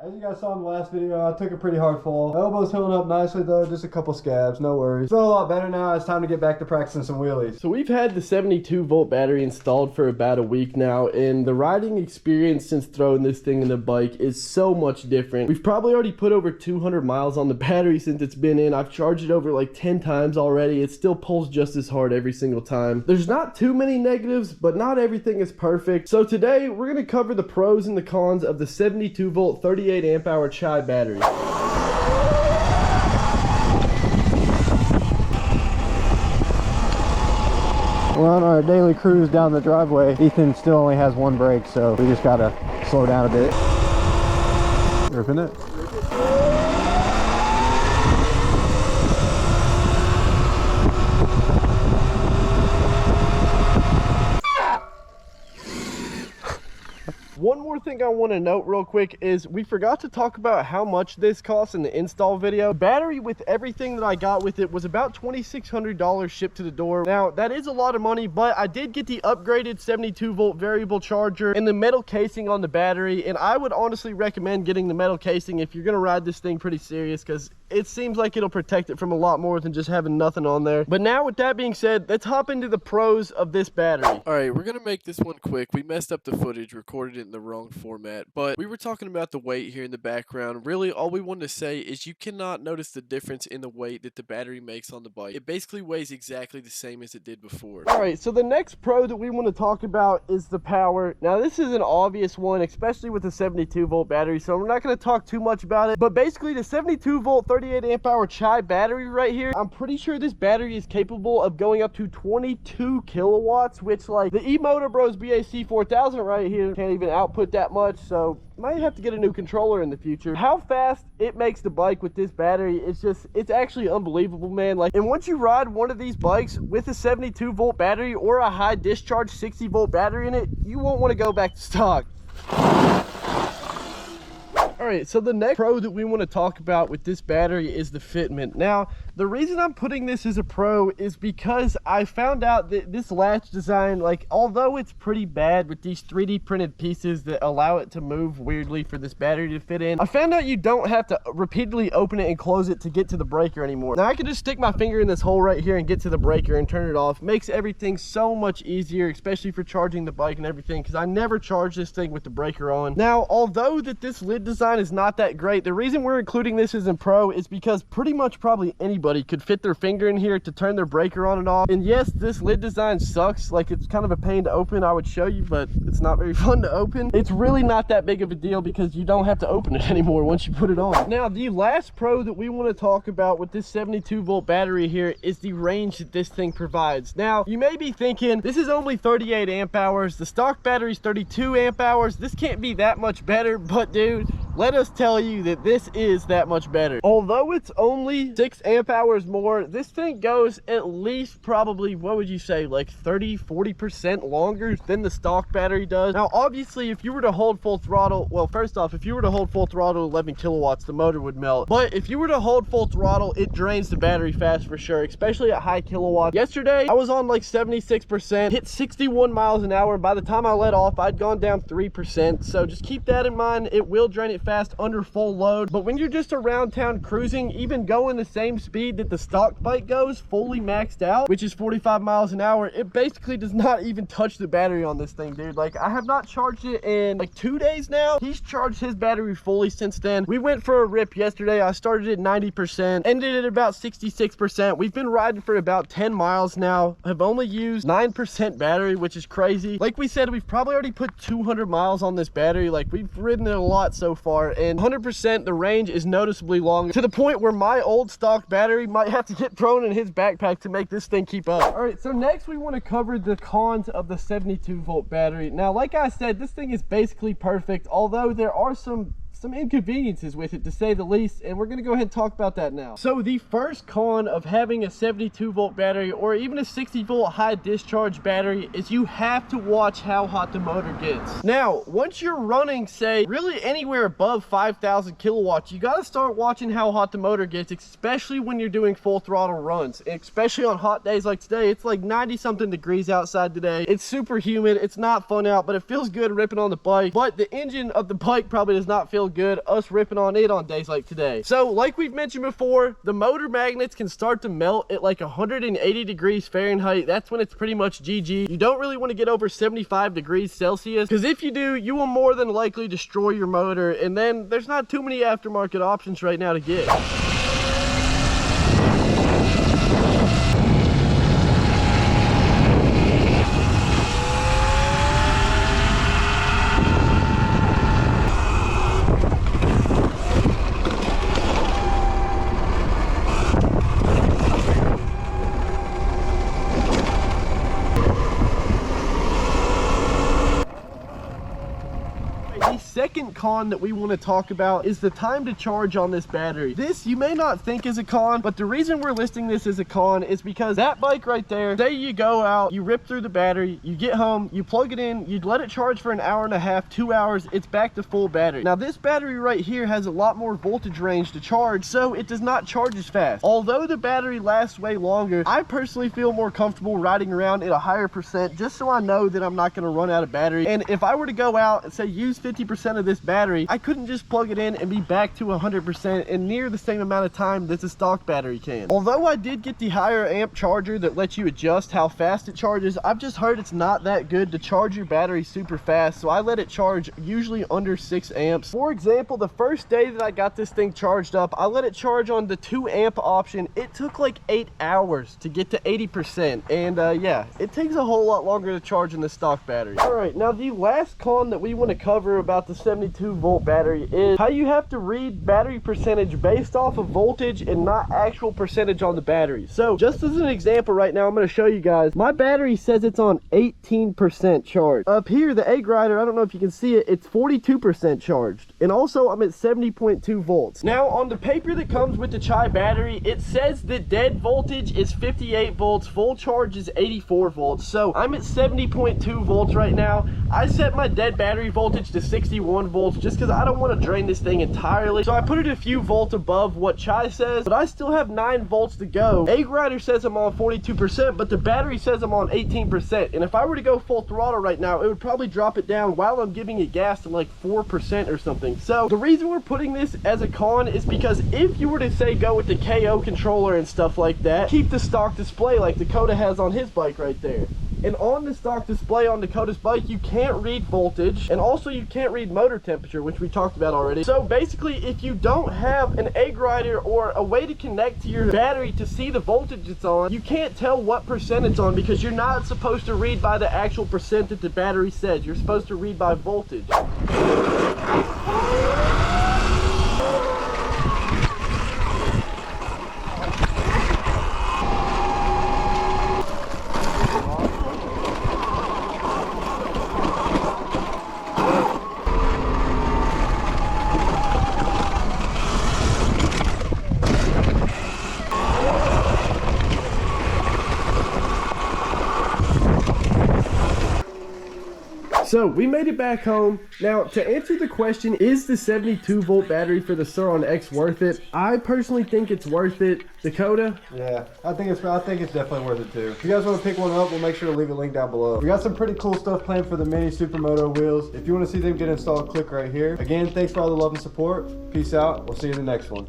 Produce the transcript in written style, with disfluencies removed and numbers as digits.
As you guys saw in the last video, I took a pretty hard fall. My elbow's healing up nicely though, just a couple scabs, no worries. Feel a lot better now. It's time to get back to practicing some wheelies. So we've had the 72 volt battery installed for about a week now, and the riding experience since throwing this thing in the bike is so much different. We've probably already put over 200 miles on the battery since it's been in. I've charged it over like 10 times already. It still pulls just as hard every single time. There's not too many negatives, but not everything is perfect. So today we're going to cover the pros and the cons of the 72 volt 38 amp hour Chai battery. We're on our daily cruise down the driveway. Ethan still only has one brake, so we just gotta slow down a bit. Ripping it. One more thing I want to note real quick is we forgot to talk about how much this costs in the install video. The battery with everything that I got with it was about $2,600 shipped to the door. Now that is a lot of money, but I did get the upgraded 72 volt variable charger and the metal casing on the battery, and I would honestly recommend getting the metal casing if you're going to ride this thing pretty serious, because it seems like it'll protect it from a lot more than just having nothing on there. But now with that being said, let's hop into the pros of this battery. All right, we're gonna make this one quick. We messed up the footage, recorded it in the wrong format, but we were talking about the weight here in the background. Really, all we wanted to say is you cannot notice the difference in the weight that the battery makes on the bike. It basically weighs exactly the same as it did before. All right, so the next pro that we want to talk about is the power. Now this is an obvious one, especially with the 72 volt battery, so we're not going to talk too much about it. But basically the 72 volt 38 amp hour Chai battery right here, I'm pretty sure this battery is capable of going up to 22 kilowatts, which like the E-Motor Bros BAC 4000 right here can't even output that much, so might have to get a new controller in the future. How fast it makes the bike with this battery, it's actually unbelievable, man. Like, and once you ride one of these bikes with a 72 volt battery or a high discharge 60 volt battery in it, you won't want to go back to stock. All right, so the next pro that we want to talk about with this battery is the fitment. Now, the reason I'm putting this as a pro is because I found out that this latch design, like, although it's pretty bad with these 3D printed pieces that allow it to move weirdly for this battery to fit in, I found out you don't have to repeatedly open it and close it to get to the breaker anymore. Now, I can just stick my finger in this hole right here and get to the breaker and turn it off. Makes everything so much easier, especially for charging the bike and everything, because I never charge this thing with the breaker on. Now, although that this lid design is not that great, the reason we're including this as in pro is because pretty much probably anybody could fit their finger in here to turn their breaker on and off. And yes, this lid design sucks. Like, it's kind of a pain to open. I would show you, but it's not very fun to open. It's really not that big of a deal because you don't have to open it anymore once you put it on. Now, the last pro that we want to talk about with this 72 volt battery here is the range that this thing provides. Now, you may be thinking, this is only 38 amp hours. The stock battery is 32 amp hours. This can't be that much better, but dude, let us tell you that this is that much better. Although it's only 6 amp hours more, this thing goes at least probably, what would you say, like 30-40% longer than the stock battery does. Now obviously if you were to hold full throttle, well, first off, if you were to hold full throttle 11 kilowatts, the motor would melt. But if you were to hold full throttle, it drains the battery fast for sure, especially at high kilowatts. Yesterday I was on like 76%, hit 61 miles an hour. By the time I let off, I'd gone down 3%, so just keep that in mind. It will drain it fast under full load, but when you're just around town cruising, even going the same speed that the stock bike goes, fully maxed out, which is 45 miles an hour, it basically does not even touch the battery on this thing, dude. Like, I have not charged it in like 2 days now. He's charged his battery fully since then. We went for a rip yesterday. I started at 90%, ended at about 66%. We've been riding for about 10 miles now. I've only used 9% battery, which is crazy. Like we said, we've probably already put 200 miles on this battery. Like, we've ridden it a lot so far, and 100% the range is noticeably longer, to the point where my old stock battery might have to get thrown in his backpack to make this thing keep up. All right, so next we want to cover the cons of the 72 volt battery. Now, like I said, this thing is basically perfect, although there are some inconveniences with it, to say the least, and we're going to go ahead and talk about that now. So the first con of having a 72 volt battery or even a 60 volt high discharge battery is you have to watch how hot the motor gets. Now, once you're running, say, really anywhere above 5,000 kilowatts, you got to start watching how hot the motor gets, especially when you're doing full throttle runs, and especially on hot days like today. It's like 90 something degrees outside today. It's super humid. It's not fun out, but it feels good ripping on the bike. But the engine of the bike probably does not feel feel good us ripping on it on days like today. So like we've mentioned before, the motor magnets can start to melt at like 180 degrees Fahrenheit. That's when it's pretty much GG. You don't really want to get over 75 degrees Celsius, because if you do, you will more than likely destroy your motor, and then there's not too many aftermarket options right now to get. Second con that we want to talk about is the time to charge on this battery. This you may not think is a con, but the reason we're listing this as a con is because that bike right there, say you go out, you rip through the battery, you get home, you plug it in, you let it charge for an hour and a half, 2 hours, it's back to full battery. Now this battery right here has a lot more voltage range to charge, so it does not charge as fast. Although the battery lasts way longer, I personally feel more comfortable riding around at a higher percent, just so I know that I'm not going to run out of battery. And if I were to go out and say use 50% of this battery, I couldn't just plug it in and be back to 100% in near the same amount of time that the stock battery can. Although I did get the higher amp charger that lets you adjust how fast it charges, I've just heard it's not that good to charge your battery super fast, so I let it charge usually under 6 amps. For example, the first day that I got this thing charged up, I let it charge on the 2 amp option. It took like 8 hours to get to 80%, and yeah, it takes a whole lot longer to charge in the stock battery. Alright, now the last con that we want to cover about the 72-volt battery is how you have to read battery percentage based off of voltage and not actual percentage on the battery. So just as an example right now, I'm going to show you guys, my battery says it's on 18% charge. Up here, the egg rider, I don't know if you can see it, it's 42% charged. And also I'm at 70.2 volts. Now on the paper that comes with the Chai battery, it says that dead voltage is 58 volts, full charge is 84 volts. So I'm at 70.2 volts right now. I set my dead battery voltage to 61 volts just because I don't want to drain this thing entirely. So I put it a few volts above what Chai says, but I still have 9 volts to go. Egg Rider says I'm on 42%, but the battery says I'm on 18%. And if I were to go full throttle right now, it would probably drop it down while I'm giving it gas to like 4% or something. So the reason we're putting this as a con is because if you were to say go with the KO controller and stuff like that, keep the stock display like Dakota has on his bike right there. And on the stock display on Dakota's bike, you can't read voltage, and also you can't read motor temperature, which we talked about already. So basically, if you don't have an egg rider or a way to connect to your battery to see the voltage it's on, you can't tell what percent it's on because you're not supposed to read by the actual percent that the battery says. You're supposed to read by voltage. So we made it back home. Now to answer the question, is the 72-volt battery for the Sur Ron X worth it? I personally think it's worth it. Dakota? Yeah, I think it's definitely worth it too. If you guys want to pick one up, we'll make sure to leave a link down below. We got some pretty cool stuff planned for the mini Supermoto wheels. If you want to see them get installed, click right here. Again, thanks for all the love and support. Peace out. We'll see you in the next one.